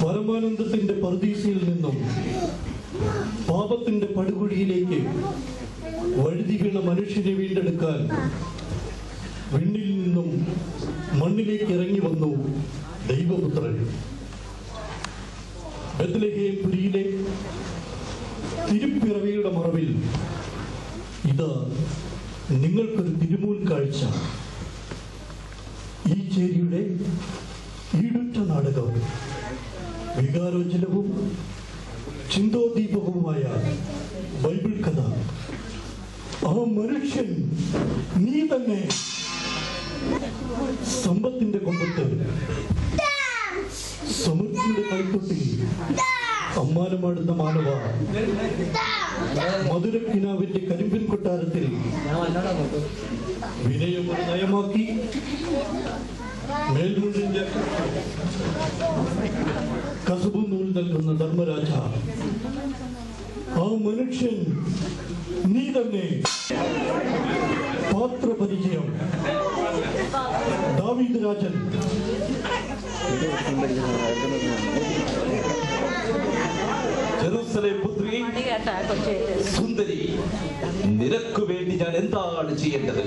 പരമാനന്ദത്തിന്റെ പറുദീസയിൽ നിന്നും പാപത്തിന്റെ പടുകുഴിയിലേക്ക് വഴുതി വീണ മനുഷ്യനെ വീണ്ടെടുക്കാൻ വിണ്ണിൽ നിന്നും മണ്ണിലേക്ക് ഇറങ്ങി വന്നു ദൈവപുത്രൻ. ബെത്ലഹേം പുരിയിലെ തിരുപ്പിറവിയുടെ മറവിൽ ഇതാ നിങ്ങൾക്കൊരു തിരുമൂൽ കാഴ്ച. ഈ ചേരിയുടെ ഈടുറ്റ നാടകം വികാരോജ്വലവും ചിന്തോദ്ദീപകവുമായ ബൈബിൾ കഥ. ആ മനുഷ്യൻ നീ തന്നെ. സമ്പത്തിന്റെ കൊമ്പത്ത് സമൃദ്ധിയുടെ കൈത്തൊട്ടിൽ അമ്മാനമാടുന്ന മാനവ, മധുരക്കിനാവിന്റെ കരിമ്പിൻ കൊട്ടാരത്തിൽ വിനയം ഒരു നയമാക്കി മേൽമുണ്ടിന്റെ കസബു നൂൽ നൽകുന്ന ധർമ്മരാജ, ആ മനുഷ്യൻ നീ തന്നെ. പാത്രപരിചയം ദാവീദ് രാജൻ. ജെറുസലേം പുത്രി, സുന്ദരി, നിനക്ക് വേണ്ടി ഞാൻ എന്താണ് ചെയ്യേണ്ടത്?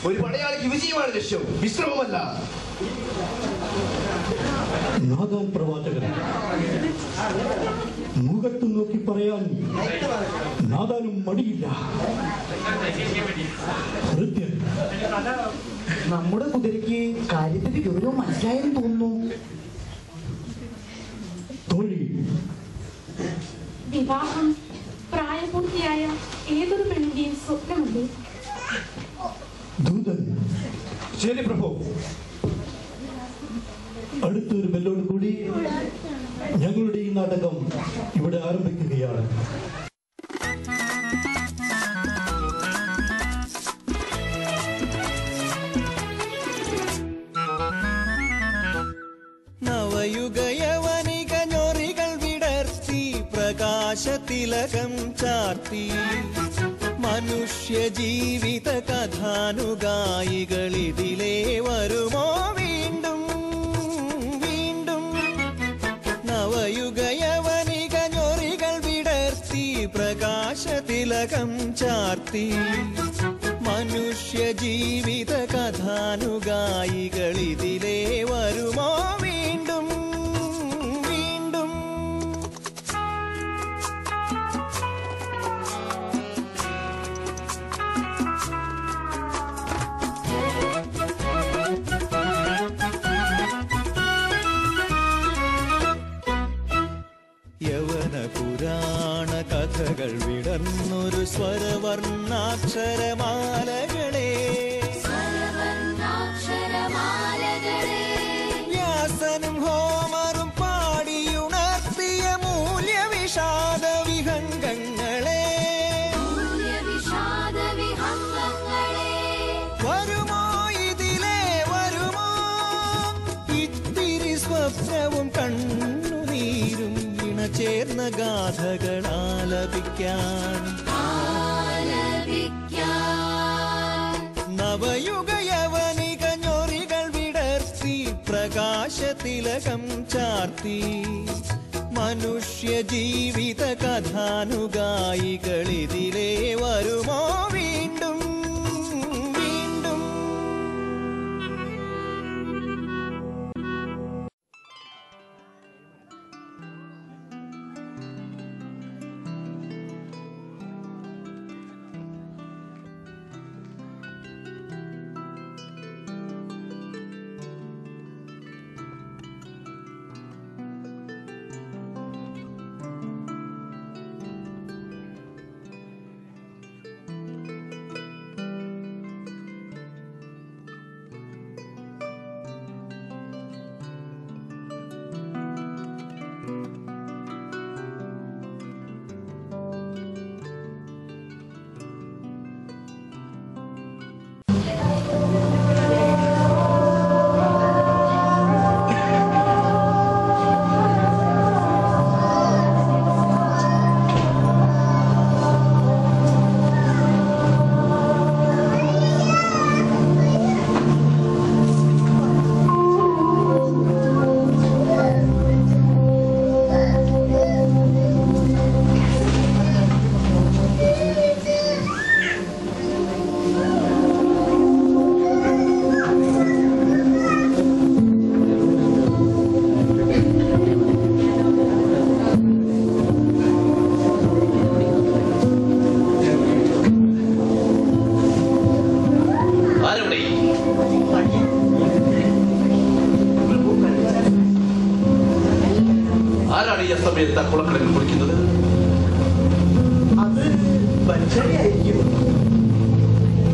ഒരു പടയാളിക്ക് വിജയമാണ് ലക്ഷ്യം, വിശ്രമമല്ല. നാഥാൻ പ്രവാചകൻ മുഖത്ത് നോക്കി പറയാൻ നാഥാനും മടിയില്ല. നമ്മുടെ കുതിരയ്ക്ക് കാര്യത്തിന്റെ ഗൗരവം മനസ്സിലായെന്ന് തോന്നുന്നു. തോഴി, വിവാഹം പ്രായപൂർത്തിയായ ഏതൊരു പെണ്ണിന്റെയും സ്വപ്നമല്ലേ? ദൂതൻ. ശരി പ്രഭു. അടുത്തൊരു ബെല്ലോട് കൂടി ഞങ്ങളുടെ ഈ നാടകം ഇവിടെ ആരംഭിക്കുകയാണ്. നവയുഗയവനിക ഞൊറികൾ വിടർത്തി പ്രകാശതിലകം ചാർത്തി മനുഷ്യ ജീവിത കഥാനുഗായികളിതിലേ വരുമോ വീണ്ടും വീണ്ടും? നവയുഗയവനിക ഞൊറികൾ വിടർത്തി പ്രകാശതിലകം ചാർത്തി മനുഷ്യ ജീവിത കഥാനുഗായികളിതിലേ വരുമോ വീണ്ടും വീണ്ടും? യവന പുരാണ കഥകൾ വിടർന്നൊരു സ്വരവർണ്ണാക്ഷരമാലകളെ, വ്യാസനും ഹോമറും പാടിയുണർത്തിയ മൂല്യവിഷാദ വിഹംഗങ്ങളെ, വരുമോ ഇതിലേ വരുമോ ഇത്തിരി സ്വപ്നവും കണ്ണുനീരും ചേർന്ന ഗാഥകൾ ആലപിക്കാൻ? നവയുഗയവനിക ഞൊറികൾ വിടർത്തി പ്രകാശതിലകം ചാർത്തി മനുഷ്യ ജീവിത കഥാനുഗായികളിതിലേ വരുമോ വീണ്ടും വീണ്ടും? സമയത്താ കുളക്കടലിൽ കുളിക്കുന്നത്? അത് ബന്ധയായിരിക്കും.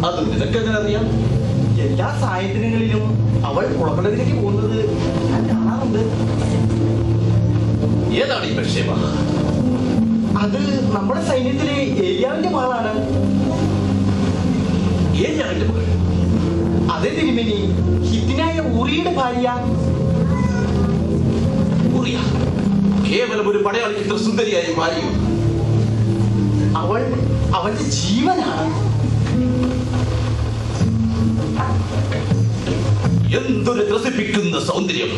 അത് നിനക്കെങ്ങനെ അറിയാം? എല്ലാ സായന്ത്രങ്ങളിലും അവൾ കുളക്കടലിലേക്ക് പോകുന്നത് ഞാൻ കാണാറുണ്ട്. ഏതാണ് ഈ ബത്ശേബ? അത് നമ്മുടെ സൈന്യത്തിലെ ഏലിയാവിന്റെ മകളാണ്. ഏലിയാവിന്റെ മകൾ? അതേ തിരുമേനി, ഹിത്തിനായ ഊറിയുടെ ഭാര്യ. ഊറിയ കേവലം ഒരു പടയാളിക്ക് ഇത്ര സുന്ദരിയായ ഭാര്യ? അവൾ അവന്റെ ജീവനാണ്. എന്തൊരു ത്രസിപ്പിക്കുന്ന സൗന്ദര്യം!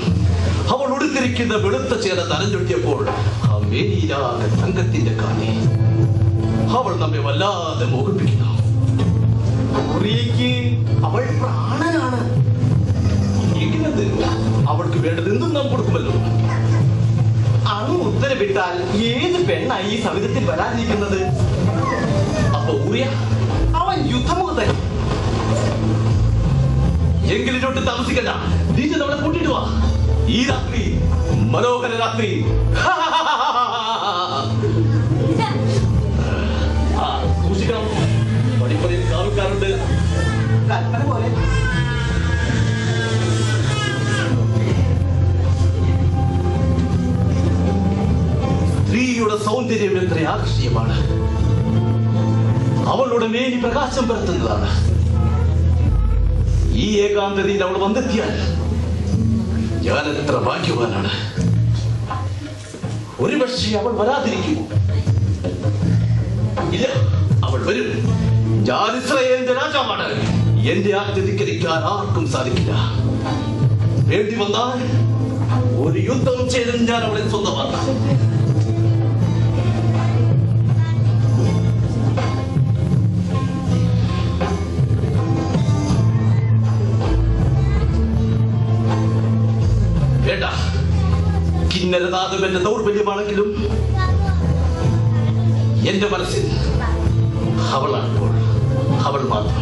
അവൾ ഉടുത്തിരിക്കുന്ന വെളുത്ത ചേല നനഞ്ഞൊട്ടിയപ്പോൾ ആ മേനിയിലാകെ തങ്കത്തിന്റെ കാണി. അവൾ നമ്മെ വല്ലാതെ മോഹിപ്പിക്കുന്നു. ഊറിയയ്ക്ക് അവൾ പ്രാണനാണ്. എങ്ങനെ അവൾക്ക് വേണ്ടത് എന്തും നാം കൊടുക്കുമല്ലോ. അങ്ങ് ഉത്തരവിട്ടാൽ ഏത് പെണ്ണായി ഈ സവിധത്തിൽ വരാതിരിക്കുന്നത്? അപ്പൊ ഊറിയ അവൻ യുദ്ധമുഖതൻ. എങ്കിലിനോട്ട് താമസിക്കണ്ട, നീ നമ്മളെ കൂട്ടിട്ട് വാ. ഈ രാത്രി മനോഹര രാത്രി. സൂക്ഷിക്കണം, പടിപ്പറയിൽ കാവൽക്കാരുണ്ട്. കൽപ്പന പോലെ. സ്ത്രീയുടെ സൗന്ദര്യം എത്ര ആകർഷീയമാണ്. അവളുടെ മേനി പ്രകാശം പരത്തുന്നതാണ്. ഈ ഏകാന്തതയിൽ അവൾ വന്നെത്തിയാൽ ഞാൻ എത്ര ഭാഗ്യവാനാണ്. ഒരുപക്ഷെ അവൾ വരാതിരിക്കുമോ? ഇല്ല, അവൾ വരും. ഞാൻ ഇസ്രായേലിന്റെ രാജാവാണ്. എന്റെ ആജ്ഞ ധിക്കരിക്കാൻ ആർക്കും സാധിക്കില്ല. വേണ്ടി വന്നാൽ ഒരു യുദ്ധം ചെയ്തും ഞാൻ അവളെ സ്വന്തമാക്കാം. വേണ്ട, കിന്നരനാഥം എന്റെ ദൗർബല്യമാണെങ്കിലും എന്റെ മനസ്സിൽ അവളാണിപ്പോൾ, അവൾ മാത്രം.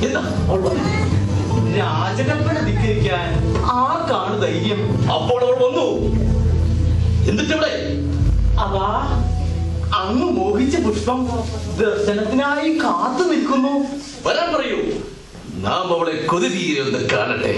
എന്താ അവൾ വന്നു? രാജകൽപ്പന ധിക്കരിക്കാൻ ആർക്കാണ് ധൈര്യം? അപ്പോൾ അവൾ വന്നു. എന്നിട്ടിവിടെ അതാ അങ്ങ് മോഹിച്ച പുഷ്പം ദർശനത്തിനായി കാത്തു നിൽക്കുന്നു. വരാൻ പറയൂ, നാം അവളെ കൊതിരീരൊന്ന് കാണട്ടെ.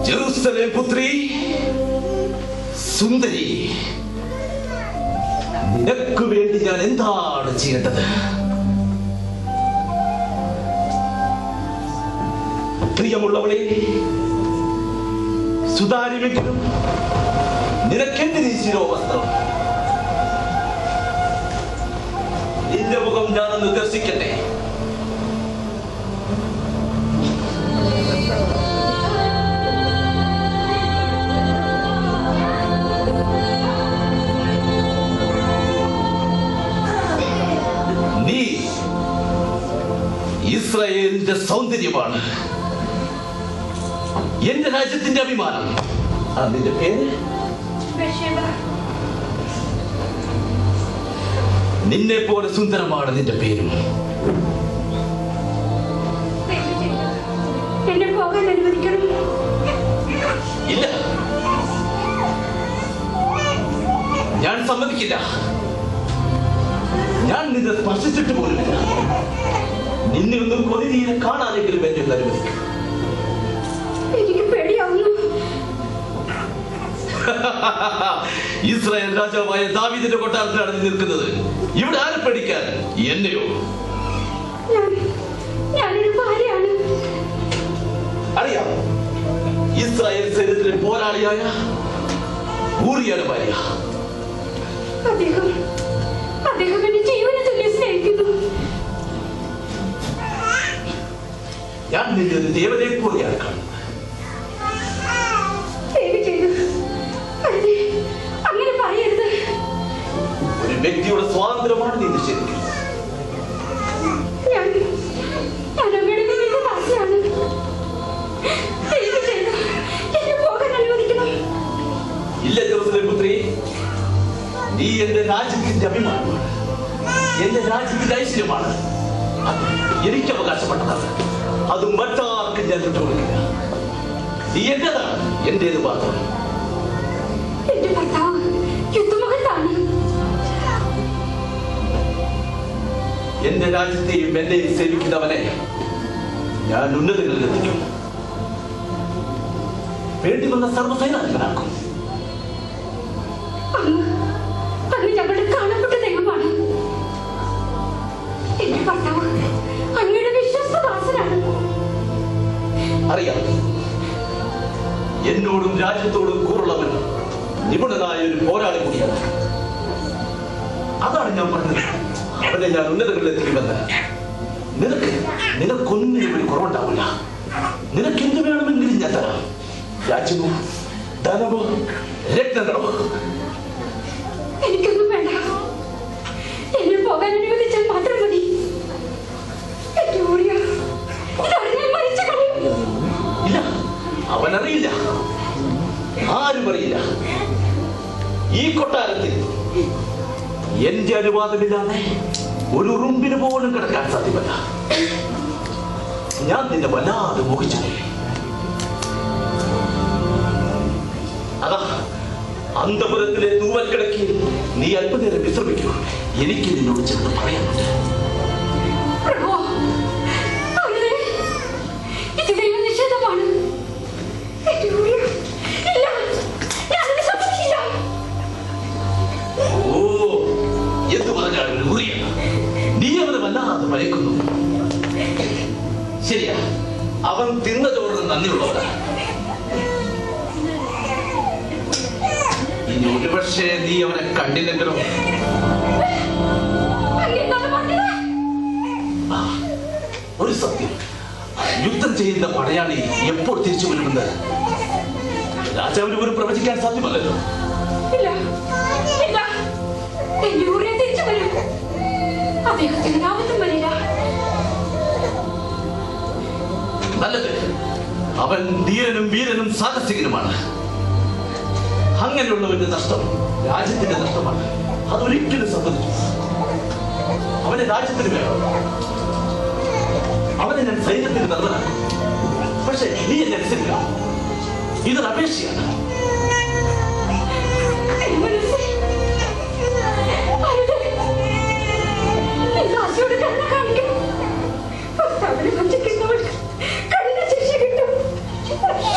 ജെറുസലേം പുത്രി, സുന്ദരി, നിനക്ക് വേണ്ടി ഞാൻ എന്താണ് ചെയ്യേണ്ടത്? പ്രിയമുള്ളവളെ, സുതാര്യമെങ്കിലും നിനക്കെന്തിനീ ശിരോവസ്ത്രം? നിന്റെ മുഖം ഞാനൊന്ന് ദർശിക്കട്ടെ. നീ ഇസ്രായേലിന്റെ സൗന്ദര്യമാണ്, എന്റെ രാജ്യത്തിന്റെ അഭിമാനം. അതിന്റെ പേര് നിന്നെ പോലെ സുന്ദരമാണ് നിന്റെ പേരും. എന്നെ പോകാൻ അനുവദിക്കണം. ഇല്ല, ഞാൻ സമ്മതിക്കില്ല. ഞാൻ നിന്നെ സ്പർശിച്ചിട്ട് പോലുമില്ല. നിന്നെ ഒന്നും കൊതിരീരെ കാണാനെങ്കിലും എന്നെ ഒന്ന് അനുവദിക്കും. എനിക്ക് പേടിയാവുന്നു. ഇസ്രായേൽ രാജാവായ ദാവീദിന്റെ കൊട്ടാരത്തിലാണ് നീ നിൽക്കുന്നത്. ഇവിടെ ആരെ പേടിക്കാൻ? എന്നെയോ? ഞാനൊരു ഭാര്യയാണ്. അറിയാം, ഇസ്രായേൽ സൈന്യത്തിലെ പോരാളിയായ ഊറിയയുടെ ഭാര്യ. അദ്ദേഹം എന്നെ ജീവനെ തുല്യം സ്നേഹിക്കുന്നു. ഞാൻ നിന്നെ ഒരു ദേവതയെ പോലെയാണ് കാണുന്നത്. സ്വാതന്ത്ര്യമാണ് നീ നിഷേധിക്കുന്നത്. ഞാൻ അങ്ങയുടെ മുന്നിൽ ദാസിയാണ്. ദയവ് ചെയ്ത് എന്നെ പോകാൻ അനുവദിക്കണം. ഇല്ല ജെറുസലേം പുത്രി, നീ എന്റെ രാജ്യത്തിന്റെ അഭിമാനമാണ്, എന്റെ രാജ്യത്തിന്റെ ഐശ്വര്യമാണ്. അത് എനിക്ക് അവകാശപ്പെട്ടതാണ്. അത് മറ്റാർക്കും ഞാൻ വിട്ടുകൊടുക്കില്ല. നീ എന്റേതാണ്, എന്റേത് മാത്രം. എന്റെ ഭർത്താവ് യുദ്ധമഹത്താണ്. എന്റെ രാജ്യത്തെയും എന്നെയും സേവിക്കുന്നവനെ ഞാൻ ഉന്നതങ്ങളിൽ എത്തിക്കും. വേണ്ടി വന്ന സർവ്വസൈനാധിപനാക്കും. അങ്ങ് ഞങ്ങളുടെ കാണപ്പെട്ട ദൈവമാണ്. എന്റെ ഭർത്താവ് അങ്ങയുടെ വിശ്വസ്തദാസനാണ്. അറിയാം, എന്നോടും രാജ്യത്തോടും കൂറുള്ളവൻ നിപുണനായ ഒരു പോരാളി കൂടിയാണ്. അതാണ് ഞാൻ പറഞ്ഞത്, അവനെ ഞാൻ ഉന്നതങ്ങളിൽ എത്തിക്കുമെന്ന്. നിനക്കൊന്നിനും ഒരു കുറവുണ്ടാവില്ല. നിനക്ക് എന്ത് വേണമെങ്കിലും ഞാൻ തരാം. രാജ്യമോ ധനമോ രത്നങ്ങളോ. എനിക്കൊന്നും വേണ്ട. എന്നെ പോകാൻ അനുവദിച്ചാൽ മാത്രം മതി. ഇല്ല, അവനറിയില്ല, ആരും അറിയില്ല. ഈ കൊട്ടാരത്തിൽ എന്റെ അനുവാദമില്ലാതെ ഒരു ഉറുമ്പിന് പോലും കിടക്കാൻ സാധ്യമല്ല. ഞാൻ നിന്നെ വല്ലാതെ മോഹിച്ചു. അതാ അന്തപുരത്തിലെ തൂവൽ കിടക്കി നീ അല്പനേരം വിശ്രമിക്കൂ. എനിക്ക് നിന്നോട് ചെന്ന് പറയാനുണ്ട്. നിഷേധമാണ്. ഓ, എന്ത് പറഞ്ഞാലും നീ അവനെ വല്ലാതെ ഭയക്കുന്നു. ശരിയാ, അവൻ തിന്ന ചോറിന് നന്ദിയുള്ളവനാണ്. ഇനി ഒരുപക്ഷെ നീ അവനെ കണ്ടില്ലെങ്കിലോ? ഒരു സത്യം, യുദ്ധം ചെയ്യുന്ന പടയാളി എപ്പോൾ തിരിച്ചു വരുമെന്ന് രാജാവിന് പോലും പ്രവചിക്കാൻ സാധ്യമല്ലല്ലോ. നല്ലത്, അവൻ ധീരനും വീരനും സാഹസികനുമാണ്. അങ്ങനെയുള്ളവന്റെ നഷ്ടം രാജ്യത്തിന്റെ നഷ്ടമാണ്. അതൊരിക്കലും സംബന്ധിച്ചു. അവനെ രാജ്യത്തിന് വേണം. അവനെ ഞാൻ സൈന്യത്തിന് നിർമ്മലാക്കും. പക്ഷെ നീ എന്നെ അനുസരിക്കണം. ഇതൊരു അപേക്ഷയാണ്.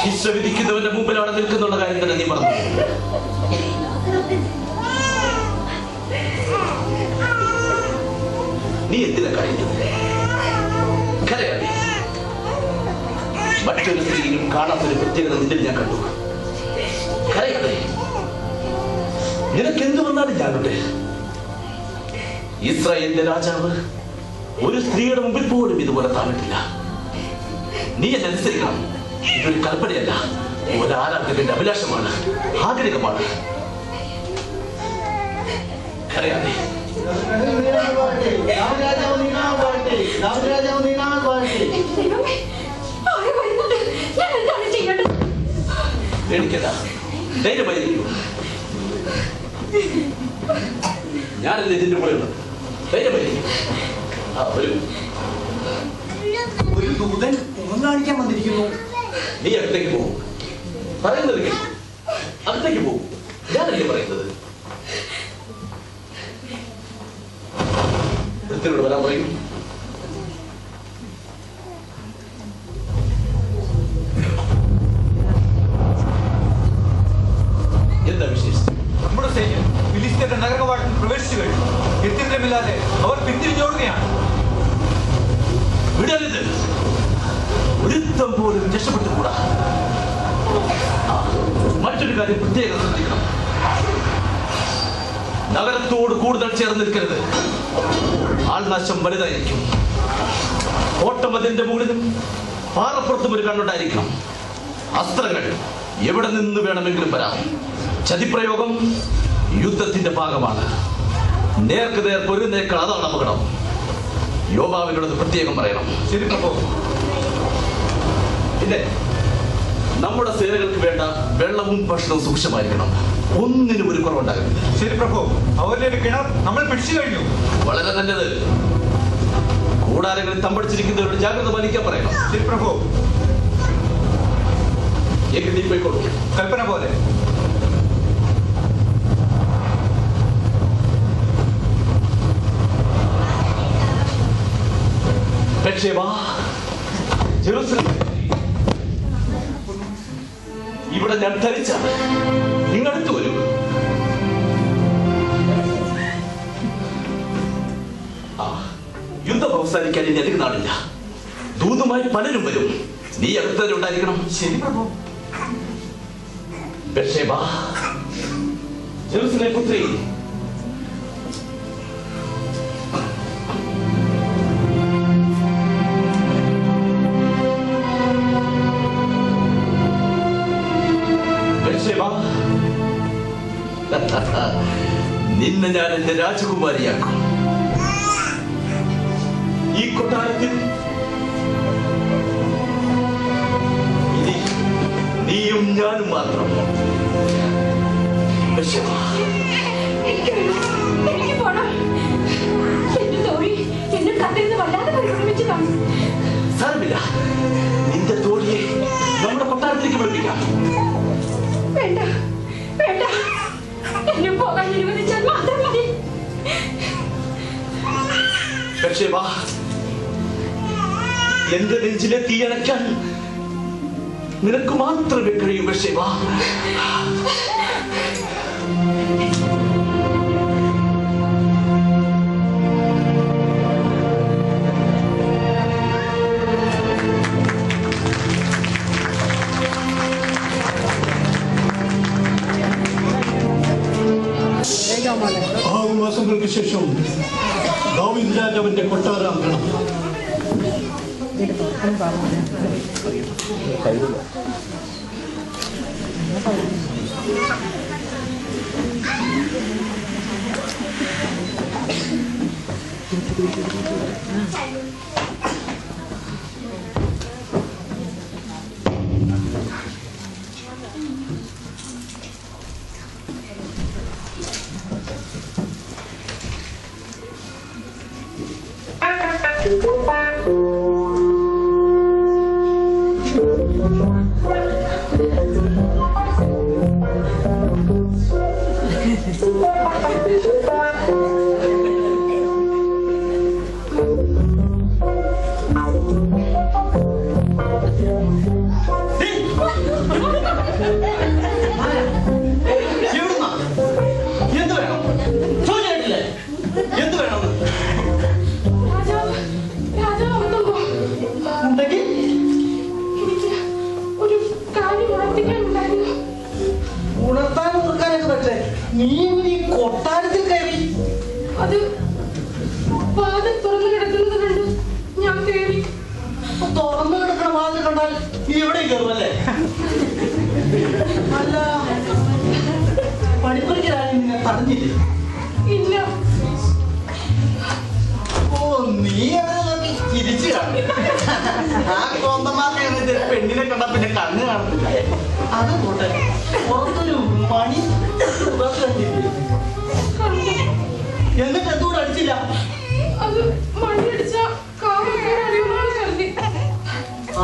ശിക്ഷ വിധിക്കുന്നവന്റെ മുമ്പിലാണ് നിൽക്കുന്നുള്ള കാര്യം തന്നെ നീ പറഞ്ഞു. നീ എന്തിനാ കഴിയുന്നത്? കരയാതെ. മറ്റൊരു സ്ത്രീയിലും കാണാത്തൊരു പ്രത്യേകത നിന്നിൽ ഞാൻ കണ്ടു. കരയാതെ. നിനക്ക് എന്ത് വന്നാലും ഞാനുണ്ട്. ഇസ്രായേലിന്റെ രാജാവ് ഒരു സ്ത്രീയുടെ മുമ്പിൽ പോലും ഇതുപോലെ താഴ്ന്നിട്ടില്ല. നീ എന്നെ അനുസരിക്കണം. ഇതൊരു കൽപ്പനയല്ല, ഒരു ആരാധകന്റെ അഭിലാഷമാണ്, ആഗ്രഹമാണ്. കരയാതെ. പേടിക്കണ്ട, ധൈര്യമായിരിക്കും. ഞാനല്ലേ ഇതിന്റെ കൂടെ ഉള്ളത്. ധൈര്യമായിരിക്കും. ഒരു ദൂതൻ കാണിക്കാൻ വന്നിരിക്കുന്നു. നീ അകത്തേക്ക് പോകും. പറയുന്നത് അകത്തേക്ക് പോകും. ഞാനല്ലേ പറയുന്നത്. വൃത്തിയോട് വരാൻ പറയും. എന്താ വിശേഷം? നമ്മുടെ സൈന്യം ഫിലിസ്തീന്റെ നഗരകവാടത്തിൽ പ്രവേശിച്ചു കഴിഞ്ഞു. ഗത്യന്തരമില്ലാതെ അവർ പിന്തിരിഞ്ഞോടുകയാണ്. വിടരുത്. ഒരുത്തം പോലും രക്ഷപ്പെട്ടുകൂടാ. മറ്റൊരു കാര്യം പ്രത്യേകം ശ്രദ്ധിക്കണം. നഗരത്തോട് കൂടുതൽ ചേർന്ന് നിൽക്കരുത്. ആൾനാശം വലുതായിരിക്കും. കോട്ടമതിന്റെ മുകളിലും പാറപ്പുറത്തും ഒരു കണ്ണുണ്ടായിരിക്കണം. അസ്ത്രങ്ങൾ എവിടെ നിന്ന് വേണമെങ്കിലും വരാം. ചതിപ്രയോഗം യുദ്ധത്തിന്റെ ഭാഗമാണ്. നേർക്ക് നേർ പൊരുന്നേക്കാൾ അതാണ് അപകടം. യോബാവിനോട് പ്രത്യേകം പറയണം. ശരി പ്രഭു. പിന്നെ നമ്മുടെ സേനകൾക്ക് വേണ്ട വെള്ളവും ഭക്ഷണവും സൂക്ഷ്മമായിരിക്കണം. ഒന്നിനും ഒരു കുറവുണ്ടാകരുത്. ശരി പ്രഭു. അവരുടെ ഒരു കിണർ നമ്മൾ പിടിച്ചു കഴിഞ്ഞു. വളരെ നല്ലത്. കൂടാരങ്ങളിൽ തമ്പടിച്ചിരിക്കുന്നവരോട് ജാഗ്രത പാലിക്കാൻ പറയണം. ശരി പ്രഭു. എങ്കിൽ നീ പോയിക്കോളൂ. കൽപ്പന പോലെ. ജെറുസലേം ഇവിടെ ഞാൻ ധരിച്ച നിങ്ങളടുത്ത് വരൂ. യുദ്ധം അവസാനിക്കാൻ ഇനി അധികം നാളില്ല. ദൂതുമായി പലരും വരും. നീ അടുത്തവരെ ഉണ്ടായിരിക്കണം. ശരി പ്രഭു. ബത്ശേബ, ജെറുസലേം പുത്രി, നിന്നെ ഞാൻ എന്റെ രാജകുമാരിയാക്കും. ഈ കൊട്ടാരത്തിൽ ഇനി നീയും ഞാനും മാത്രം. എനിക്ക് പോണം. എന്റെ തോഴി എന്നെ കത്തിരുന്ന് വല്ലാതെ പരിഭ്രമിച്ചു കാണും. സാരമില്ല, നിന്റെ തോഴിയെ നമ്മുടെ കൊട്ടാരത്തിലേക്ക് വിളിപ്പിക്കാം. വേണ്ട വേണ്ട, എന്നെ പോകാൻ അനുവദിച്ചാൽ മാത്രം മതി. പക്ഷേ വാ, എന്റെ നെഞ്ചിലെ തീയണയ്ക്കാൻ നിനക്ക് മാത്രമേ കഴിയൂ. പക്ഷേ വാ. മാസങ്ങൾക്ക് ശേഷം ദാവീദ് രാജാവിന്റെ കൊട്ടാരാങ്കണം പെണ്ണിനെ കണ്ട പിന്നെ കണ്ണ് കാണത്തില്ല. അത് പോട്ടെ, പുറത്തൊരു മണി എന്നിട്ട് എന്തുകൊണ്ട് അടിച്ചില്ല?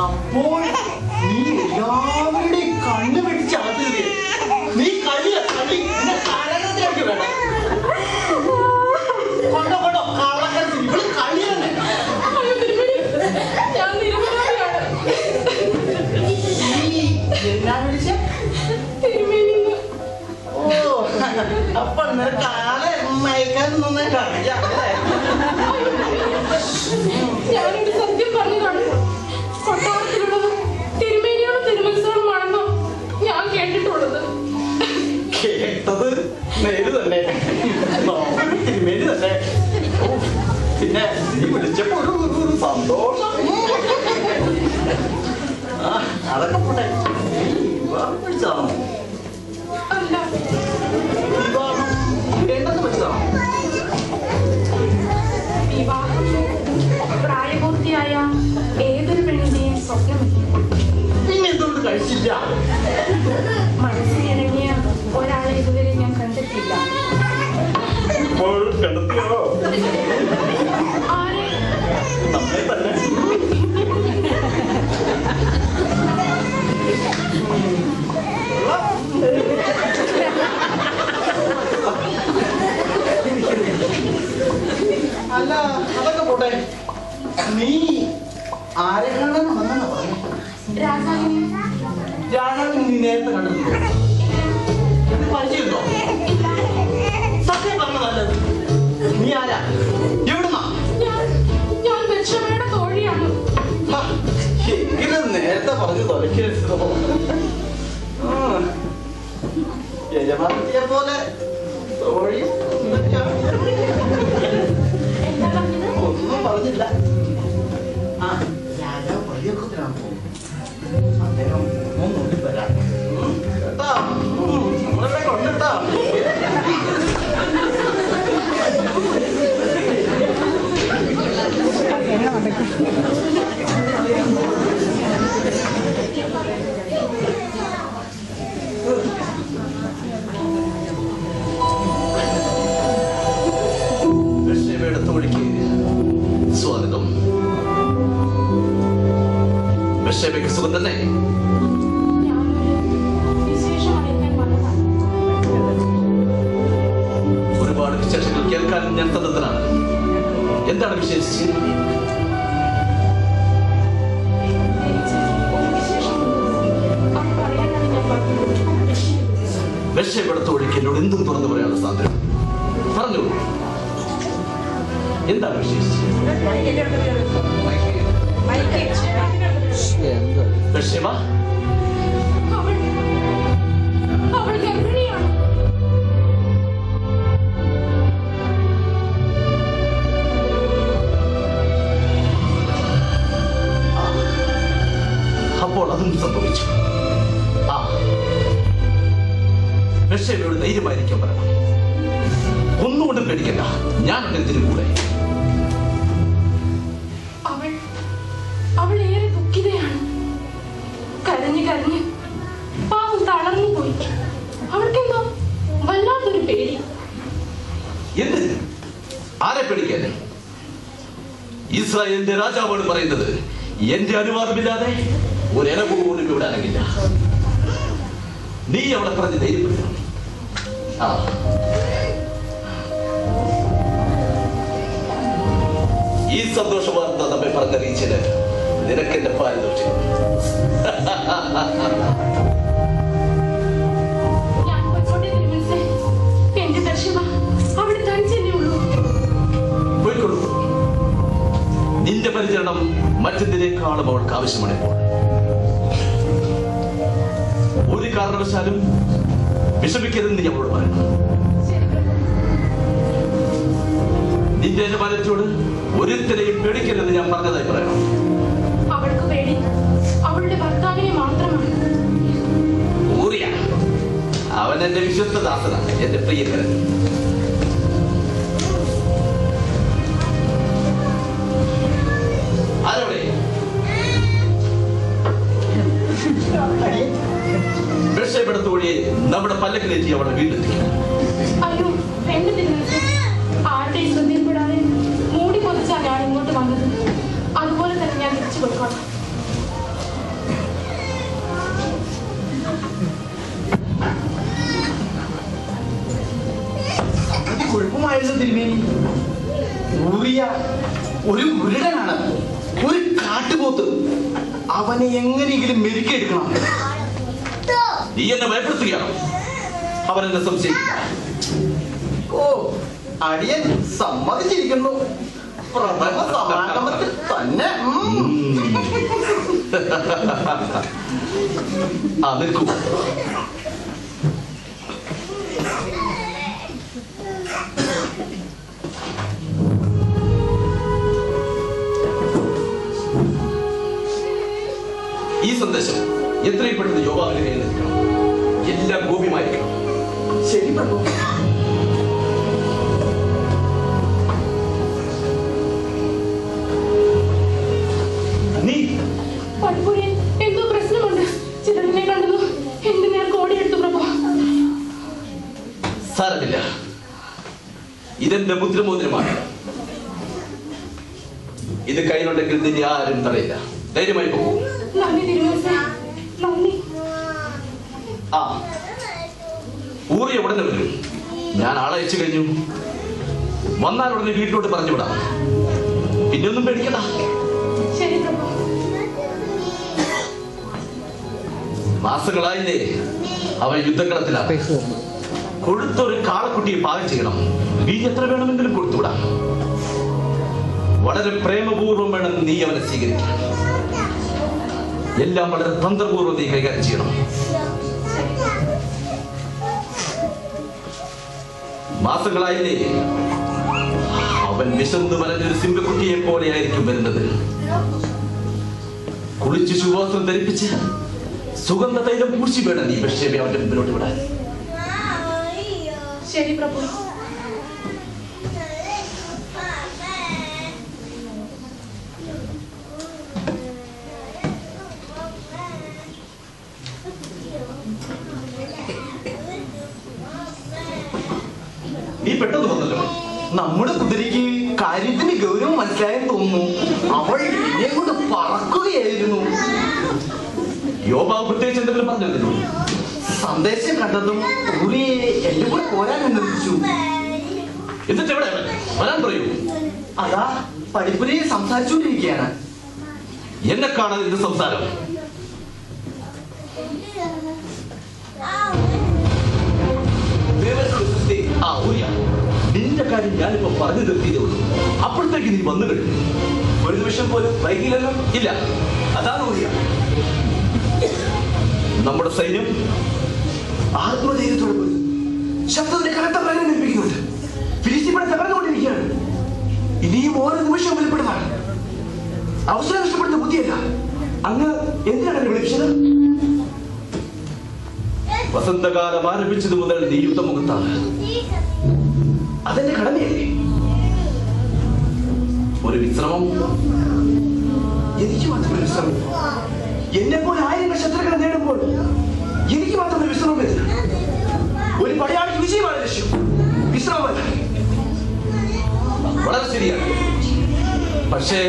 അപ്പോൾ നീ എല്ലാവരുടെയും കണ്ണ് പിടിച്ച് അകത്ത് നീ കളിയ കളി എന്നെ കാലഘട്ടത്തിലേക്ക് വേണം. കൊണ്ടോ കൊണ്ടോ കള്ളക്കരച്ച് ഇവള് കളി തന്നെ. എന്നാ വിളിച്ച? ഓ, അപ്പൊ നിനക്ക് ആളെ മയക്കാൻ അറിയാല്ലേ? ഞാനൊരു സത്യം പറഞ്ഞതാണ്. കൊട്ടാരത്തിലുള്ളത് തിരുമേനിയോടും തിരുമത്സവമാണെന്നോ ഞാൻ കേട്ടിട്ടുള്ളത്. കേട്ടത് നേര് തന്നെ, തിരുമേനി തന്നെ. പിന്നെ നീ വിളിച്ചപ്പോ ഒരു സന്തോഷം. അതൊക്കെ പോട്ടെ, വിവാഹം പഠിച്ചാണോ? അല്ല, വിവാഹം വേണ്ടെന്ന് വെച്ചതാണോ? ഇല്ല. മനസ്സിലിറങ്ങിയ ഒരാളെ ഇതുവരെ ഞാൻ കണ്ടിട്ടില്ല. ഇപ്പോൾ കണ്ടെത്തിയോ? ആരെ? നമ്മളെ തന്നെ. അല്ല, അതൊക്കെ പോട്ടെ. നീ ആരെ കാണാൻ വന്നെന്നാ പറഞ്ഞു? രാജാവിനെ. രാജാവിനെ നീ നേരത്തെ കണ്ടിട്ടുണ്ടോ? പരിചയമുണ്ടോ? സത്യം പറഞ്ഞ നല്ലത്. നീ ആരാ? എവിടുന്നാ? ഞാൻ ബത്ശബയുടെ തോഴിയാണ്. എങ്കിലും നേരത്തെ പറഞ്ഞു തൊലക്കരുതോ? യജമാനത്തിയെ പോലെ തോഴി എന്താ പറഞ്ഞത്? ഒന്നും പറഞ്ഞില്ല. ആ, രാജാവ് പള്ളിയൊക്കത്തിനാണ് പോകും. അദ്ദേഹം ഒന്നുകൂടി വരാം കേട്ടോ. നമ്മളിവിടെ കൊണ്ടിട്ടോ. ബത്ശേബയുടെ തോഴിക്ക് സ്വാഗതം. ബത്ശേബയ്ക്ക് സുഖം തന്നെ? വിശേഷം അറിയിക്കാൻ വന്നതാണ്. ഒരുപാട് വിശേഷങ്ങൾ കേൾക്കാൻ ഞാൻ തന്നതിനാണ്. എന്താണ് വിശേഷിച്ച്? ബത്ശേബയുടെ തോഴിക്ക് എന്നോട് എന്തും തുറന്നു പറയാനുള്ള സ്വാതന്ത്ര്യം. പറഞ്ഞു, എന്താണ് വിശേഷിച്ച്? ബത്ശേബ, അവൾ ഗർഭിണിയാണ്. അപ്പോൾ അതും സംഭവിച്ചു. ആ, ബത്ശേബയോട് ധൈര്യമായിരിക്കാൻ പറയണം. ഒന്നുകൊണ്ടും പേടിക്കണ്ട, ഞാനുണ്ട് ഇതിനു കൂടെ. അവൾ ഏറെ ദുഃഖിതയാണ്. കരഞ്ഞ് കരഞ്ഞ് പാവം തളർന്നു പോയി. അവൾക്കെന്തോ വല്ലാത്തൊരു പേടി. എന്ത്? ആരെ പേടിക്കാൻ? ഇസ്രായേലിന്റെ രാജാവാണ് പറയുന്നത്. എന്റെ അനുവാദമില്ലാതെ ഒരില പോലും ഇവിടെ അനങ്ങില്ല. നീ അവിടെ പറഞ്ഞ് ധൈര്യപ്പെടുത്തണം. ആ, ഈ സന്തോഷ വാർത്ത നമ്മെ പറഞ്ഞറിയിച്ചത് നിനക്കെന്റെ പാരിതോഷികം. ഞാൻ പൊയ്ക്കോട്ടെ തിരുമനസ്സേ. എന്റെ ദർശന അവിടെ തനിച്ചെന്നേ ഉള്ളൂ. പോയിക്കൊള്ളൂ. നിന്റെ പരിചരണം മറ്റെന്തിനേക്കാളും അവൾക്ക് ആവശ്യമാണ് ഇപ്പോൾ. ഒരു കാരണവശാലും വിഷമിക്കരുതെന്ന് ഞാൻ അവളോട് പറയണം. നിന്റെ യജമാനത്തോട് ഒരുത്തരെയും പേടിക്കരുതെന്ന് ഞാൻ പറഞ്ഞതായി പറയണം. അവൾക്ക് പേടി അവളുടെ ഭർത്താവിനെ മാത്രമാണ്. ഊറിയ അവൻ എന്റെ വിശ്വസ്തദാസനാണ്, എന്റെ പ്രിയകരൻ. ആരോടെ ബത്ശേബയുടെ തോഴിയെ നമ്മുടെ പല്ലക്കിലേറ്റി അവളെ വീട്ടിലെത്തിക്കും. അയ്യോ വേണ്ട തിരുമനസ്സേ. ആരുടെ ശ്രദ്ധയിൽപ്പെടാതെ മൂടി പൊതിച്ചാ ഞാൻ ഇങ്ങോട്ട് വന്നത്. അതുപോലെ തന്നെ ഞാൻ തിരിച്ചു പോയിക്കോളാം. കുഴപ്പമായിരുന്നു തിരുമേനി. ഊറിയ ഒരു മുരുടനാണ്, ഒരു കാട്ടുപോത്ത്. അവനെ എങ്ങനെയെങ്കിലും മെരുക്കിയെടുക്കണം. നീ എന്നെ ഭയപ്പെടുത്തുകയാണോ? അവൻ എന്നെ സംശയിക്കില്ല. ഓ, അടിയൻ സമ്മതിച്ചിരിക്കുന്നു. പ്രഥമ സമാഗമത്തിൽ തന്നെ. ആ, നിൽക്കൂ. ഈ സന്ദേശം എത്രയും പെട്ടെന്ന് യോവാവിന്റെ കയ്യിൽ എത്തിക്കണം. എല്ലാം ഗോപ്യമായിരിക്കണം. ശരി പ്രഭു. നീ പടിപ്പുരയിൽ എന്തോ പ്രശ്നമുണ്ട്. ചിലതിനേക്കാൾ സാരമില്ല, ഇതെന്റെ മുദ്രമോതിരമാണ്. ഇത് കയ്യിലുണ്ടെങ്കിൽ നിന്നെ ആരും തടയില്ല. ധൈര്യമായി പോകും. ആ, ഊറി ഉടനെ വരും. ഞാൻ ആളയച്ചു കഴിഞ്ഞു. വന്നാൽ ഉടനെ വീട്ടിലോട്ട് പറഞ്ഞു വിടാം. പിന്നെ ഒന്നും പേടിക്കണ്ട. മാസങ്ങളായില്ലേ അവൻ യുദ്ധക്കളത്തിലാണ്. കൊടുത്തൊരു കാളക്കുട്ടിയെ പാകം ചെയ്യണം. വീഞ്ഞ് എത്ര വേണമെങ്കിലും കൊടുത്തുവിടാം. വളരെ പ്രേമപൂർവ്വം വേണം നീ അവനെ സ്വീകരിക്കാൻ. എല്ലാം വളരെ തന്ത്രപൂർവ്വം നീ കൈകാര്യം ചെയ്യണം. മാസങ്ങളായില്ലേ അവൻ വിശന്നു വലഞ്ഞൊരു സിംഹക്കുട്ടിയെ പോലെയായിരിക്കും വരുന്നത്. കുളിച്ച് ശുഭവസ്ത്രം ധരിപ്പിച്ച് സുഗന്ധ തൈലം പൂശി വേണം നീ ബത്ശേബയെ അവന്റെ മുമ്പിലോട്ട് വിടാൻ. ശരി പ്രഭു. നീ പെട്ടെന്ന് വന്നല്ലോ. നമ്മുടെ കുതിരയ്ക്ക് കാര്യത്തിന് ഗൗരവം മനസ്സിലായെന്ന് തോന്നുന്നു. അവൾ എന്നെ കൊണ്ട് പറക്കുകയായിരുന്നു. യോബാവ് പ്രത്യേകിച്ച് എന്തെങ്കിലും പറഞ്ഞിരുന്നു? സന്ദേശം കണ്ടതും ഊറിയെ എന്റെ കൂടെ പോരാൻ അനുവദിച്ചു. എന്നിട്ട് എവിടെ വരാൻ പറയൂ. അതാ പഠിപ്പുരയെ സംസാരിച്ചുകൊണ്ടിരിക്കുകയാണ്. എന്നെ കാണാൻ ഇത് സംസാരം. ആ ഊരിയ, നിന്റെ കാര്യം ഞാനിപ്പോ പറഞ്ഞു നിർത്തിയതേ ഉള്ളൂ. അപ്പോഴത്തേക്ക് നീ വന്നു കഴിഞ്ഞു. ഒരു നിമിഷം പോലും വൈകില്ലല്ലോ. ഇല്ല, അതാണ് ഊരിയ. നമ്മുടെ സൈന്യം ആത്മധൈര്യത്തോടെ പോയി ശബ്ദത്തിന്റെ കനത്ത പ്രകടനം ലഭിക്കുന്നുണ്ട്. ഫിലിസ്തീനെ തകർന്നുകൊണ്ടിരിക്കുകയാണ്. ഇനിയും ഓരോ നിമിഷവും വെളിപ്പെടുന്നതാണ്. അവസരം നഷ്ടപ്പെടുന്ന ബുദ്ധിയല്ല. അങ്ങ് എന്തിനാണ് വിളിച്ചത്? വസന്തകാലം ആരംഭിച്ചത് മുതൽ നീ യുദ്ധമുഖത്താണ്. അതെന്റെ കടമയല്ലേ? ഒരു വിശ്രമം എനിക്ക് മാത്രമേ വിശ്രമം. എന്നെ പോലെ ആയിരങ്ങൾ ശത്രുക്കളെ നേടുമ്പോൾ എനിക്ക് മാത്രമേ വിശ്രമം വരുന്നു. ഒരു പടയാളിക്ക് വിജയമാണ് ലക്ഷ്യം, വിശ്രമമല്ല. വളരെ ശരിയാണ്. പക്ഷേ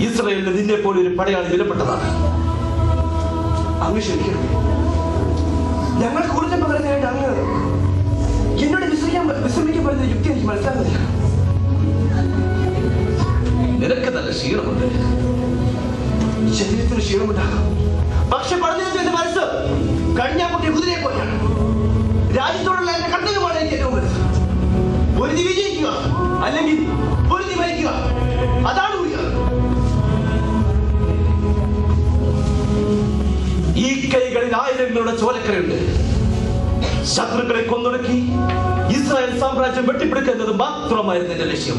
ഇസ്രായേലിന് നിന്നെ പോലെ ഒരു പടയാളി വിലപ്പെട്ടതാണ്. അങ്ങ് ക്ഷമിക്കണം. ഞങ്ങൾ കൂടുതൽ പകരുന്നതായിട്ട് അങ്ങ് എന്നോട് വിശ്രമിക്കാൻ പറയുന്ന യുക്തി എനിക്ക് മനസ്സിലാകുന്നില്ല. നിനക്ക് നല്ല ക്ഷീണമുണ്ട്. ശരീരത്തിന് ക്ഷീണമുണ്ടാകും. പക്ഷെ പറഞ്ഞതിന്റെ എന്റെ മനസ്സ് കഴിഞ്ഞാക്കുട്ടിയെ കുതിരയെ പോലെയാണ്. രാജ്യത്തോടുള്ള എന്റെ കർത്തവ്യമാണ് എനിക്ക് ഏറ്റവും വലുത്. പൊരുതി വിജയിക്കുക, അല്ലെങ്കിൽ പൊരുതി മരിക്കുക. അതാണ് ഈ കൈകളിൽ ആയിരങ്ങളുടെ ചോലക്കരയുണ്ട്. ശത്രുക്കളെ കൊന്നൊടുക്കി ഇസ്രായേൽ സാമ്രാജ്യം വെട്ടിപ്പിടിക്കുന്നത് മാത്രമായിരുന്നു എന്റെ ലക്ഷ്യം.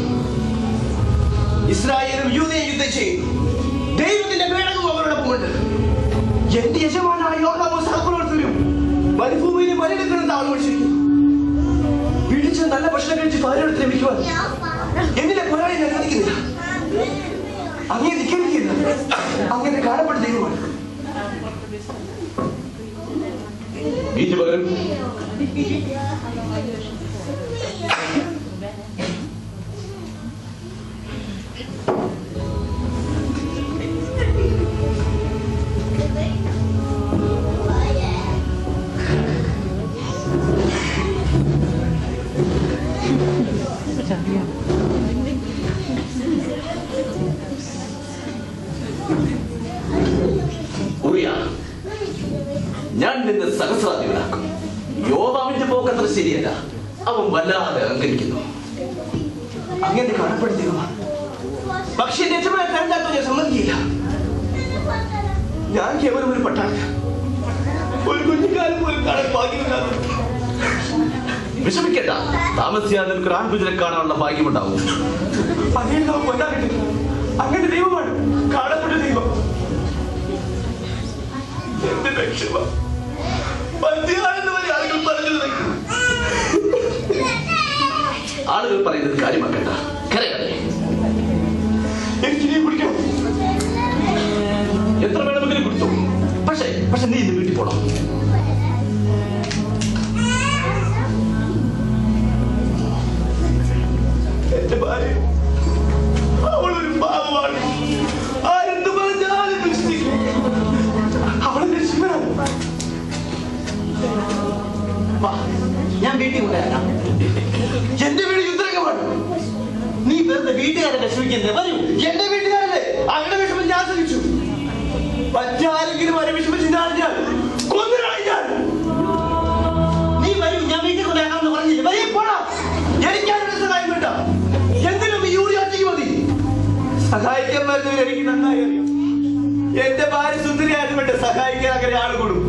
ഇസ്രായേലും യൂദയും യുദ്ധം ചെയ്യും. ദൈവത്തിന്റെ പേടകവും അവരോടൊപ്പമുണ്ട്. എന്റെ യജമാനായ യോർദാനും സഹപ്രവർത്തകരും മരുഭൂമിയിലെ മലിനത്തിന് താഴ്വഴിച്ചിരിക്കുന്നു. പിടിച്ച് നല്ല ഭക്ഷണം കഴിച്ച് ഭാര്യയോട് ലഭിക്കുവാൻ എന്നിലെ പോരാളി ഞാൻ അനുവദിക്കുന്നില്ല. അങ്ങനെ നിൽക്കുന്നില്ല. അങ്ങനെ കാണപ്പെട്ട ദൈവമാണ്. പകരം ഞാൻ നിന്നെ സഹസ്രാധിപനാക്കും. യോബാവിന്റെ പോക്കത്ര ശരിയല്ല. അവൻ വല്ലാതെ അഹങ്കരിക്കുന്നു. അങ്ങനെ കാണപ്പെടുത്തിയതാണ്. പക്ഷെ യജമാനെ കണ്ടാൽ ഞാൻ സമ്മതിക്കില്ല. ഞാൻ കേവലം ഒരു പട്ടാള, ഒരു കുഞ്ഞിക്കാലം പോലും കാണാൻ ഭാഗ്യമില്ലാതെ. വിഷമിക്കണ്ട, താമസിയാതെ നിനക്ക് ആൺകുഞ്ഞിനെ കാണാനുള്ള ഭാഗ്യമുണ്ടാവും. അങ്ങനെ ദൈവമാണ് കാണപ്പെട്ട ദൈവം. എന്റെ രക്ഷ ആളുകൾ പറയുന്നത് കാര്യമാക്കണ്ട. കരയാതെ എനിക്ക് കുടിക്കണം. എത്ര വേണമെങ്കിലും കുടിച്ചോ. പക്ഷെ നീ ഇന്ന് വീട്ടിൽ പോണം. മറ്റാരെങ്കിലും വരെ വിഷമിച്ചാൽ ഞാൻ കൊന്നുകളയും ഞാൻ. നീ വരൂ, ഞാൻ വീട്ടിൽ കൊണ്ടാക്കാമെന്ന് പറഞ്ഞില്ലേ? വരൂ, പോടാ. എനിക്കാരുടെ സഹായം വേണ്ട. എന്തിനും ഈ യൂറിയ മതി. സഹായിക്കാൻ വരുന്നവർ എനിക്ക് നന്നായി അറിയാം. എന്റെ ഭാര്യ സുന്ദരിയായത് വേണ്ട സഹായിക്കാൻ അങ്ങനെ ആൾ കൂടും.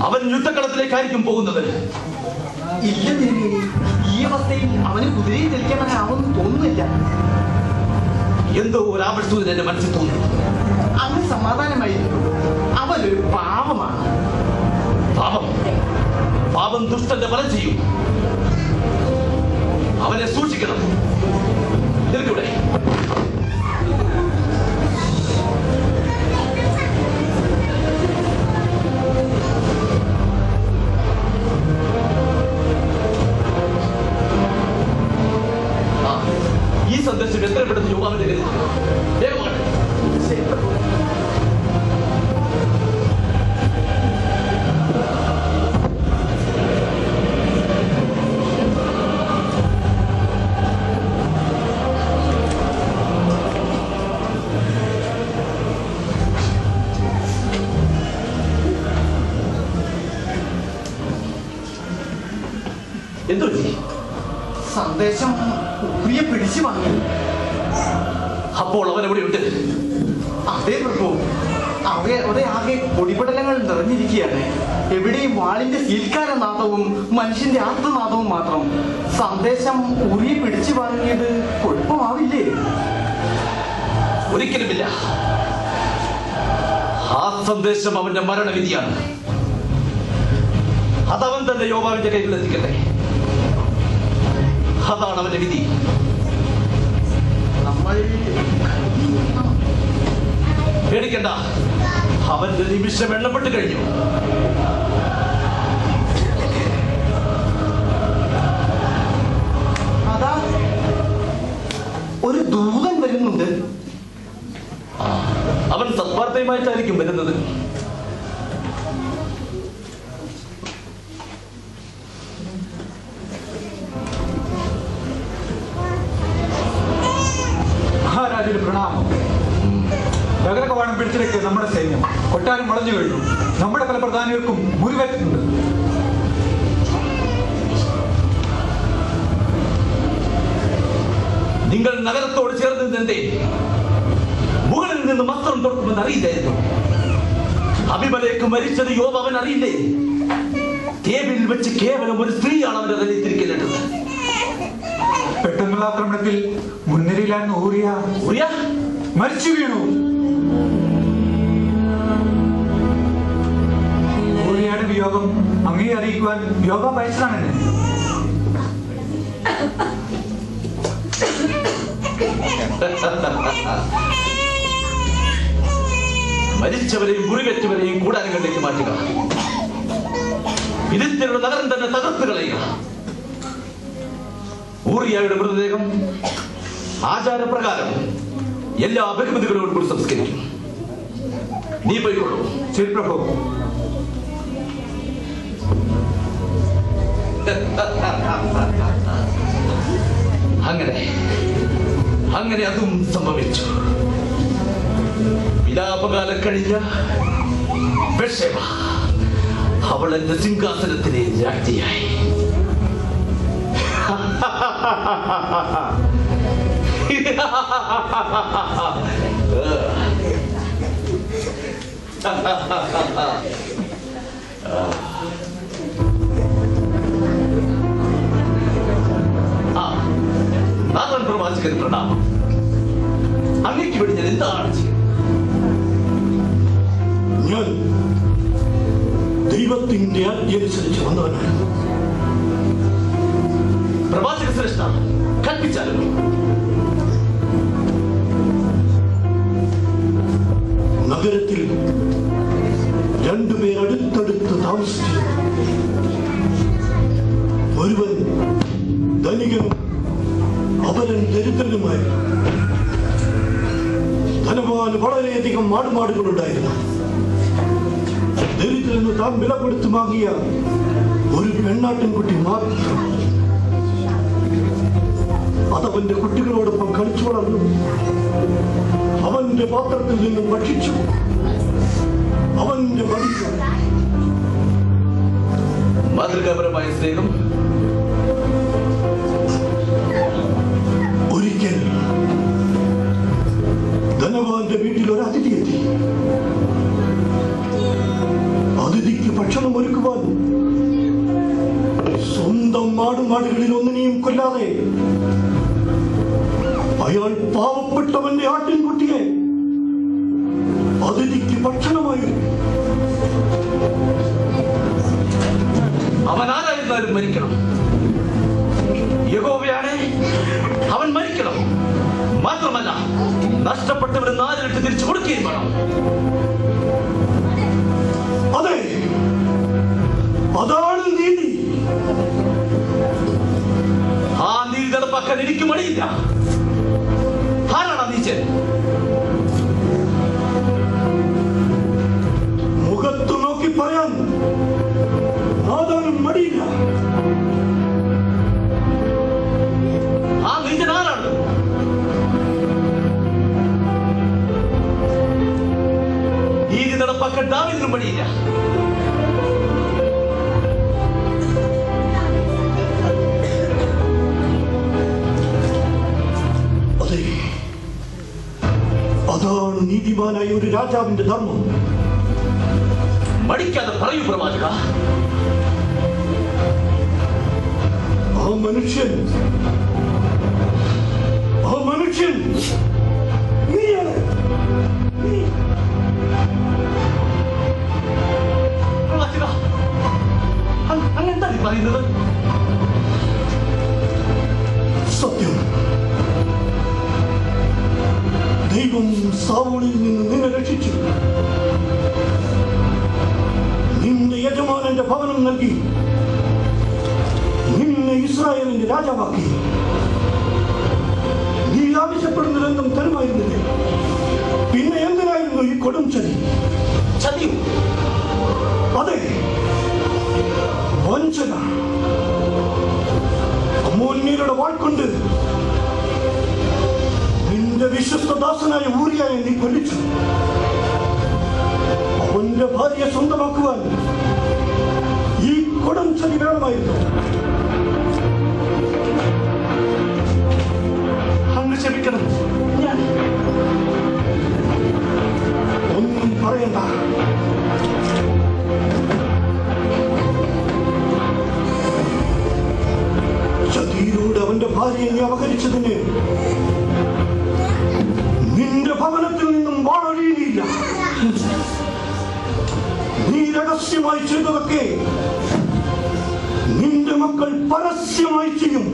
അവൻ യുദ്ധക്കളത്തിലേക്കായിരിക്കും പോകുന്നത്. ഇല്ല തിരുമേനി, ഈ അവസ്ഥയിൽ അവന് കുതിരയിൽ നിൽക്കാനാവുമെന്ന് തോന്നുന്നില്ല. എന്തോ ഒരു ആപത്സൂചന എന്റെ മനസ്സിൽ തോന്നുന്നു. അവൻ സമാധാനമായിരുന്നു. അവനൊരു പാവമാണ്. പാപം പാപം ദുഷ്ടന്റെ ഫലം ചെയ്യും. അവനെ സൂക്ഷിക്കണം. നിൽക്കൂടെ? ഈ സന്ദേശം എത്ര പെട്ടെന്ന് യോവാവിന്റെ കരുതി വേഗമാണ്. എന്തോ സന്ദേശം ഉക്രിയെ പിടിച്ചു വാങ്ങി. അപ്പോൾ അവൻ എവിടെയുണ്ട്? അതേ പ്രഭു, അവിടെ ആകെ പൊടിപടലങ്ങൾ നിറഞ്ഞിരിക്കുകയാണ്. എവിടെയും വാളിന്റെ സീൽക്കാര നാദവും മനുഷ്യന്റെ ആത്മനാദവും മാത്രം. സന്ദേശം ഉറിയെ പിടിച്ചു വാങ്ങിയത് കുഴപ്പമാവില്ലേ? ഒരിക്കലുമില്ല. ആ സന്ദേശം അവന്റെ മരണവിധിയാണ്. അതവൻ തന്നെ യോവാവിന്റെ കയ്യിൽ എത്തിക്കട്ടെ. അതാണ് അവന്റെ വിധി. നമ്മൾ പേടിക്കണ്ട, അവന്റെ നിമിഷം എണ്ണപ്പെട്ട് കഴിഞ്ഞു. അതാ ഒരു ദൂതൻ വരുന്നുണ്ട്. അവൻ സത്വാർത്ഥയുമായിട്ടായിരിക്കും വരുന്നത്. മഹാരാജന് പ്രണാമം. നഗര കവാടം പിടിച്ചിടയ്ക്ക് നമ്മുടെ സൈന്യം കൊട്ടാരം വളഞ്ഞു കഴിഞ്ഞു. നമ്മുടെ പല പ്രധാനികൾക്കും മുറിവേറ്റിട്ടുണ്ട്. നിങ്ങൾ നഗരത്തോട് ചേർന്ന് നിന്നേ മുകളിൽ നിന്ന് വസ്ത്രം തുറക്കുമെന്ന് അറിയില്ലായിരുന്നു. അഭിമലേക്ക് മരിച്ചത് യോവാവൻ അറിയില്ലേ? ടേബിളിൽ വെച്ച് കേവലം ഒരു സ്ത്രീയാണ് അവന്റെ തലയിൽ തിരിക്കലിട്ടത്. പെട്ടെന്നുള്ള ആക്രമണത്തിൽ മുൻനിരയിലായിരുന്നു ഊറിയ മരിച്ചു വീണു. ഊറിയയുടെ വിയോഗം അങ്ങേ അറിയിക്കുവാൻ യോഗ അയച്ചതാണെന്ന്. മരിച്ചവരെയും മുറിവേറ്റവരെയും കൂടാരങ്ങളിലേക്ക് മാറ്റുക. ഇതിന്റെ നഗരം തന്നെ തകർത്ത് കളയുക. ഊറിയയുടെ മൃതദേഹം ആചാരപ്രകാരം എല്ലാ ബഹുമതികളോടും കൂടി സംസ്കരിക്കും. നീ പോയിക്കൊള്ളൂ. ശരി പ്രഭു. അങ്ങനെ അതും സംഭവിച്ചു. വിലാപകാലം കഴിഞ്ഞ ബത്ശേബ അവൾ എന്റെ സിംഹാസനത്തിലെ രാജ്ഞിയായി. നാഥൻ പ്രവാചകൻ പ്രണാമം. അങ്ങേക്ക് വേണ്ടി ഞാൻ എന്താണ് ചെയ്യുന്നത്? ഞാൻ ദൈവത്തിന്റെ ആജ്ഞയനുസരിച്ച് വന്നവനാണ്. പ്രവാചക ശ്രേഷ്ഠ, കൽപ്പിച്ചാലും. നഗരത്തിൽ രണ്ടുപേർ അടുത്തടുത്ത് താമസിച്ചിരുന്നു. ഒരുവൻ ധനികനും അപരൻ ദരിദ്രനുമായി. ധനവാന് വളരെയധികം ആടുമാടുകളുണ്ടായിരുന്നു. ദരിദ്രന് താൻ വില കൊടുത്തു വാങ്ങിയ ഒരു പെണ്ണാട്ടിൻകുട്ടി മാത്രം. അതവന്റെ കുട്ടികളോടൊപ്പം കളിച്ചു വളർന്നു. അവന്റെ പാത്രത്തിൽ നിന്നും ഭക്ഷിച്ചു. അവന്റെ മടിച്ചു. മാതൃകാപരമായ സ്നേഹം ഒരിക്കൽ ധനവാന്റെ വീട്ടിൽ ഒരു അതിഥി എത്തി. അതിഥിക്ക് ഭക്ഷണം ഒരുക്കുവാൻ സ്വന്തം മാടുമാടുകളിൽ ഒന്നിനെയും കൊല്ലാതെ അയാൾ പാവപ്പെട്ടവന്റെ ആട്ടിൻകുട്ടിയെ അതിഥിക്ക് ഭക്ഷണമായി. അവൻ ആരായിരുന്നാലും മരിക്കണം. യഹോവയാണ്, അവൻ മരിക്കണം. മാത്രമല്ല, നഷ്ടപ്പെട്ടവന് 4 ഇരട്ടി തിരിച്ചു കൊടുക്കുകയും വേണം. അതെ, അതാണ് നീതി. ആ നീതി നടപ്പാക്കാൻ എനിക്ക് മടിയില്ല. ആരാണ് നീച്ചൻ? മുഖത്തു നോക്കി പറയാൻ അതാണ് മടിയില്ല. ആ നീച്ചൻ ആരാണ്? നീതി നടപ്പാക്കാൻ ദാവീദിനും മടിയില്ല. അതെ, അതാണ് നീതിമാനായ ഒരു രാജാവിന്റെ ധർമ്മം. മടിക്കാതെ പറയൂ പ്രവാചക. ആ മനുഷ്യൻ നീയാണ്. പ്രവാചക, അങ്ങെന്താ നീ പറയുന്നത്? സത്യം. ദൈവം സാവൂളിൽ നിന്ന് നിന്നെ രക്ഷിച്ചു. നിന്റെ യജമാനന്റെ ഭവനം നൽകി നിന്നെ ഇസ്രായേലിന്റെ രാജാവാക്കി. നീ ആവശ്യപ്പെടുന്നതെന്തും തരുമായിരുന്നില്ലേ? പിന്നെ എന്തിനായിരുന്നു ഈ കൊടും ചതി? ചതിയും അതെ, വഞ്ചന. അമ്മോന്യരുടെ വാൾക്കൊണ്ട് നിന്റെ വിശ്വസ്തദാസനായ ഊരിയായെ നീ കൊല്ലിച്ചു. അവന്റെ ഭാര്യയെ സ്വന്തമാക്കുവാൻ ഈ കൊടും ചതി വേണമായിരുന്നു. അങ്ങ് ക്ഷമിക്കണം. ഞാൻ ഒന്നും പറയണ്ട. ചതിയിലൂടെ അവന്റെ ഭാര്യയെ നീ അപഹരിച്ചതിന് നിന്റെ ഭവനത്തിൽ നിന്നും വാളൊഴിയുകയില്ല. നീ രഹസ്യമായി ചെയ്തതൊക്കെ നിന്റെ മക്കൾ പരസ്യമായി ചെയ്യും.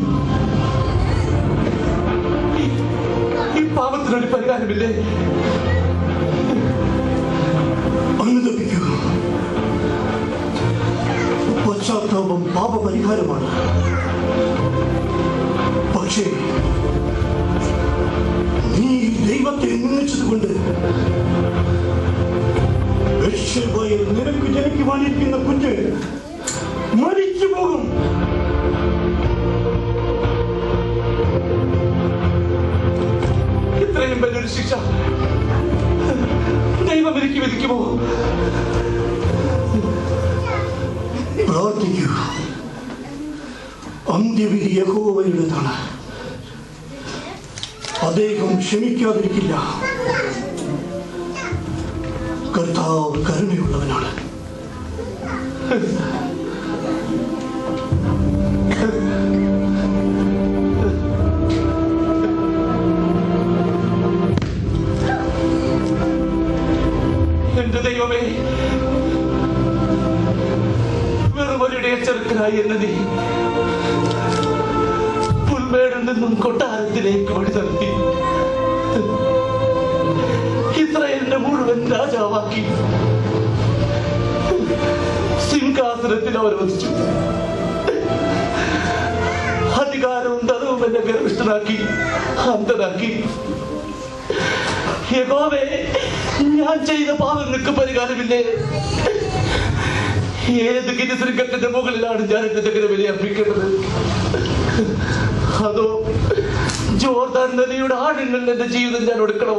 ഈ പാപത്തിനൊരു പരിഹാരമില്ലേ? അനുദപിക്കൂ. പശ്ചാത്താപം പാപപരിഹാരമാണ്. പക്ഷേ നീ ദൈവത്തെ നിന്ദിച്ചതുകൊണ്ട് ബത്ശേബയിൽ നിനക്ക് ജനിക്കുവാനിരിക്കുന്ന കുഞ്ഞ് മരിച്ചു പോകും. ഇത്രയും വലിയൊരു ശിക്ഷ ദൈവം എനിക്ക് വിധിക്കുമോ? പ്രാർത്ഥിക്കൂ. അന്ത്യവിധി യഹോവയുടേതാണ്. അദ്ദേഹം ക്ഷമിക്കാതിരിക്കില്ല. കർത്താവ് കരുണയുള്ളവനാണ്. എന്റെ ദൈവമേ, വെറും ഒരിടയ ചെറുക്കനായി എന്നെ നീ പുൽമേടിൽ നിന്നും കൊട്ടാരത്തിലേക്ക് വഴി നടത്തി ഇസ്രായേലിന്റെ മുഴുവൻ രാജാവാക്കി സിംഹാസനത്തിൽ അവരോധിച്ചു. അധികാരവും ധനവും എന്നെ ഗർഭിഷ്ഠനാക്കി അന്ധനാക്കി. യഹോവേ, ഞാൻ ചെയ്ത പാപങ്ങൾക്ക് പരിഹാരമില്ലേ? ഏത് ഗിരിശൃംഗത്തിന്റെ മുകളിലാണ് ഞാൻ എന്റെ ദഹനബലി അർപ്പിക്കേണ്ടത്? അതോ ജോർദാൻ നദിയുടെ ആഴങ്ങളിൽ എന്റെ ജീവിതം ഞാൻ ഒടുക്കണോ?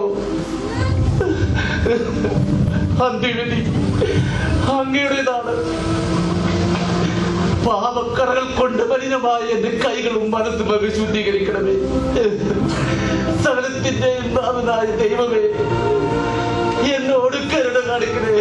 അന്ത്യവിധി അങ്ങയുടേതാണ്. പാപക്കറകൾ കൊണ്ട് മലിനമായ എന്റെ കൈകളും മനസ്സും വിശുദ്ധീകരിക്കണമേ. സകലത്തിന്റെയും നാഥനായ ദൈവമേ, എന്നോട് കരുണ കാണിക്കണേ.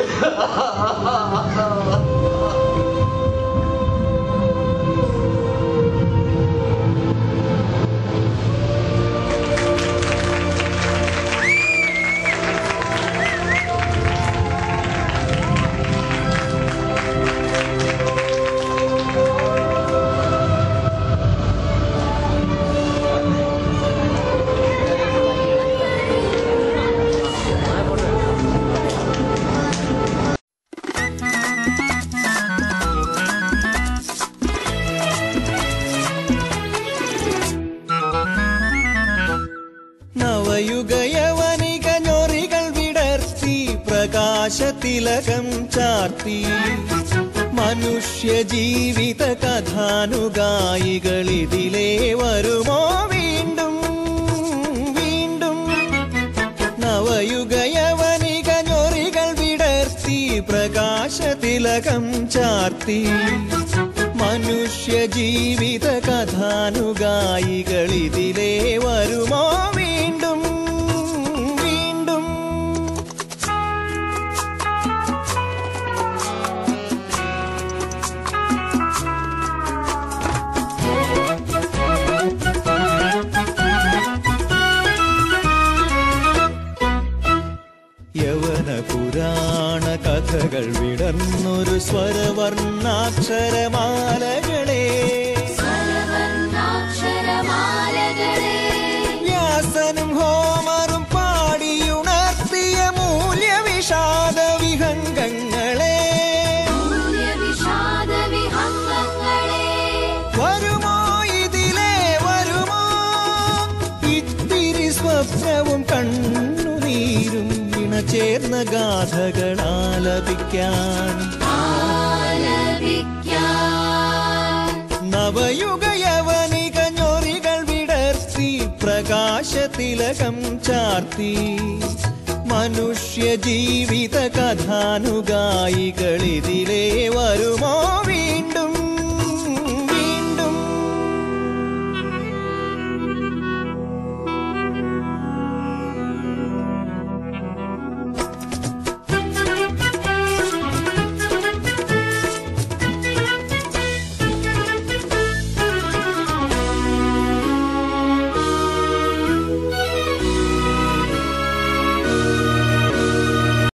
നവയുഗയവനിക ഞൊറികൾ വിടർത്തി പ്രകാശതിലകം ചാർത്തി മനുഷ്യ ജീവിത കഥാനുഗായികളിതിലേ വരുമോ വീണ്ടും വീണ്ടും? നവയുഗയവനിക ഞൊറികൾ വിടർത്തി പ്രകാശതിലകം ചാർത്തി മനുഷ്യ ജീവിത കഥാനുഗായികളിതിലേ വരുമോ വീണ്ടും വീണ്ടും? യവന പുരാണ കഥകൾ വിടർന്നൊരു സ്വരവർണ്ണാക്ഷരമാലകളെ വ്യാസനും ഹോമറും പാടിയുണർത്തിയ മൂല്യവിഷാദ വിഹംഗങ്ങളെ വരുമോ ഇതിലേ വരുമോ? ഇത്തിരി സ്വപ്നവും കണ്ണുനീരും ചേർന്ന ഗാഥകൾ ആലപിക്കാൻ നവയുഗയവനിക ഞൊറികൾ വിടർത്തി പ്രകാശതിലകം ചാർത്തി മനുഷ്യ ജീവിത കഥാനുഗായികളിതിലേ വരുമോ വീണ്ടും വീണ്ടും?